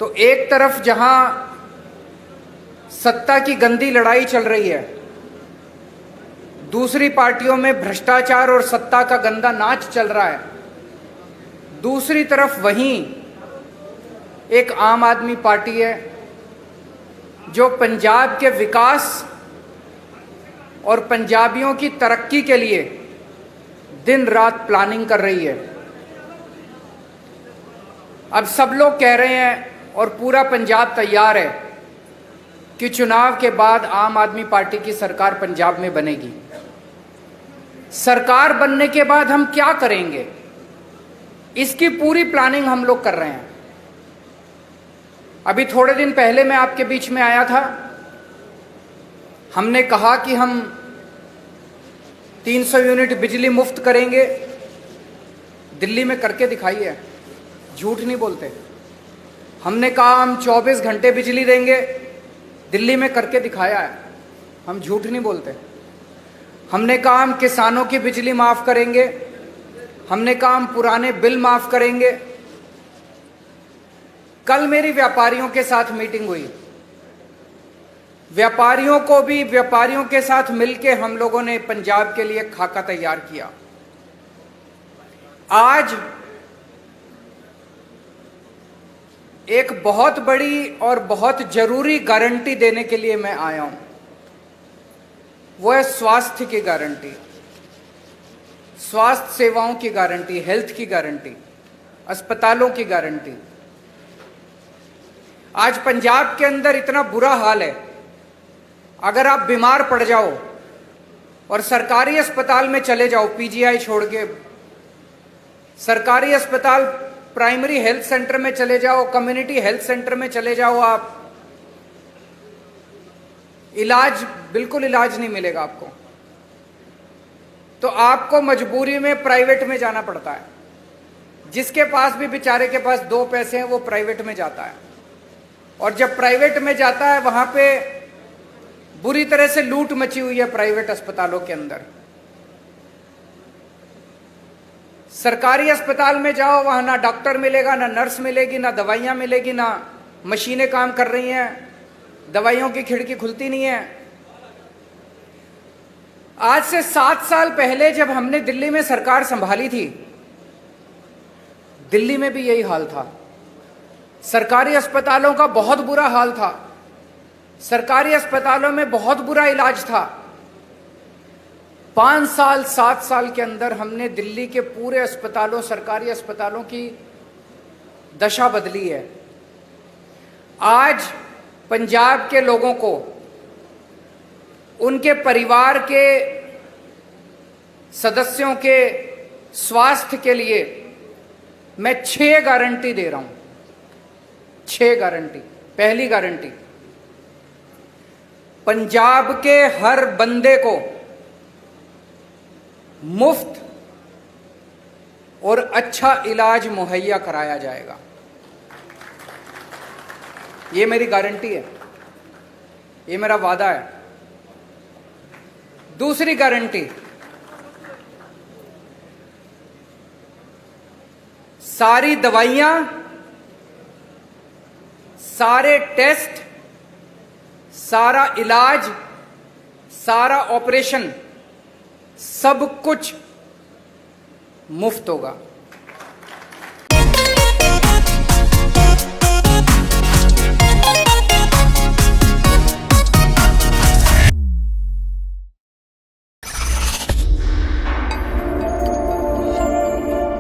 तो एक तरफ जहां सत्ता की गंदी लड़ाई चल रही है, दूसरी पार्टियों में भ्रष्टाचार और सत्ता का गंदा नाच चल रहा है, दूसरी तरफ वहीं एक आम आदमी पार्टी है जो पंजाब के विकास और पंजाबियों की तरक्की के लिए दिन रात प्लानिंग कर रही है। अब सब लोग कह रहे हैं और पूरा पंजाब तैयार है कि चुनाव के बाद आम आदमी पार्टी की सरकार पंजाब में बनेगी। सरकार बनने के बाद हम क्या करेंगे, इसकी पूरी प्लानिंग हम लोग कर रहे हैं। अभी थोड़े दिन पहले मैं आपके बीच में आया था, हमने कहा कि हम 300 यूनिट बिजली मुफ्त करेंगे। दिल्ली में करके दिखाई है, झूठ नहीं बोलते। हमने कहा हम 24 घंटे बिजली देंगे, दिल्ली में करके दिखाया है, हम झूठ नहीं बोलते। हमने कहा हम किसानों की बिजली माफ करेंगे, हमने कहा हम पुराने बिल माफ करेंगे। कल मेरी व्यापारियों के साथ मीटिंग हुई, व्यापारियों के साथ मिलके हम लोगों ने पंजाब के लिए खाका तैयार किया। आज एक बहुत बड़ी और बहुत जरूरी गारंटी देने के लिए मैं आया हूं, वो है स्वास्थ्य की गारंटी, स्वास्थ्य सेवाओं की गारंटी, हेल्थ की गारंटी, अस्पतालों की गारंटी। आज पंजाब के अंदर इतना बुरा हाल है, अगर आप बीमार पड़ जाओ और सरकारी अस्पताल में चले जाओ, पीजीआई छोड़ के सरकारी अस्पताल, प्राइमरी हेल्थ सेंटर में चले जाओ, कम्युनिटी हेल्थ सेंटर में चले जाओ, आप बिल्कुल इलाज नहीं मिलेगा आपको। तो आपको मजबूरी में प्राइवेट में जाना पड़ता है। जिसके पास भी बेचारे के पास 2 पैसे हैं वो प्राइवेट में जाता है, और जब प्राइवेट में जाता है वहां पे बुरी तरह से लूट मची हुई है प्राइवेट अस्पतालों के अंदर। सरकारी अस्पताल में जाओ, वहां ना डॉक्टर मिलेगा, ना नर्स मिलेगी, ना दवाइयां मिलेगी, ना मशीनें काम कर रही हैं, दवाइयों की खिड़की खुलती नहीं है। आज से 7 साल पहले जब हमने दिल्ली में सरकार संभाली थी, दिल्ली में भी यही हाल था। सरकारी अस्पतालों का बहुत बुरा हाल था, सरकारी अस्पतालों में बहुत बुरा इलाज था। 5 साल 7 साल के अंदर हमने दिल्ली के पूरे अस्पतालों, सरकारी अस्पतालों की दशा बदली है। आज पंजाब के लोगों को, उनके परिवार के सदस्यों के स्वास्थ्य के लिए मैं 6 गारंटी दे रहा हूं। 6 गारंटी। पहली गारंटी, पंजाब के हर बंदे को मुफ्त और अच्छा इलाज मुहैया कराया जाएगा। ये मेरी गारंटी है, ये मेरा वादा है। दूसरी गारंटी, सारी दवाइयां, सारे टेस्ट, सारा इलाज, सारा ऑपरेशन, सब कुछ मुफ्त होगा।